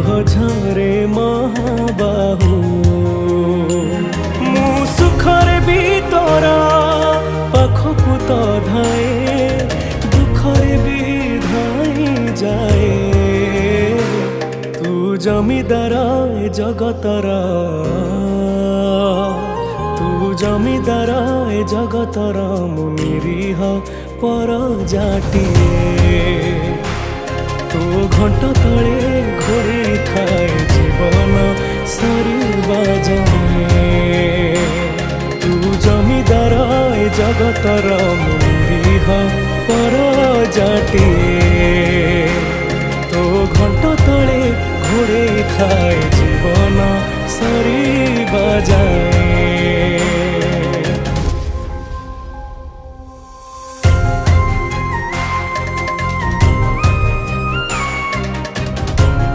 ଝରେ ମହାବାହୁ ମୁଁ ସୁଖରେ ବି ତୋର ପାଖକୁ ତ ଧାଏ ଦୁଃଖରେ ବି ଧାଇ ଯାଏ ତୁ ଜମିଦାର ଏ ଜଗତର ତୁ ଜମିଦାର ଏ ଜଗତର ମୁଁ ନିରୀହ ପରଜାଟିଏ ତୋ ଘଣ୍ଟ ତଳେ ଘୋଡ଼େଇ ଥାଏ ଜୀବନ ସରିବା ଯାଏ ତୁ ଜମିଦାର ଏ ଜଗତର ମୁଁ ନିରୀହ ପରଜାଟିଏ ତୋ ଘଣ୍ଟ ତଳେ ଘୋଡ଼େଇ ଥାଏ ଜୀବନ ସରିବା ଯାଏ।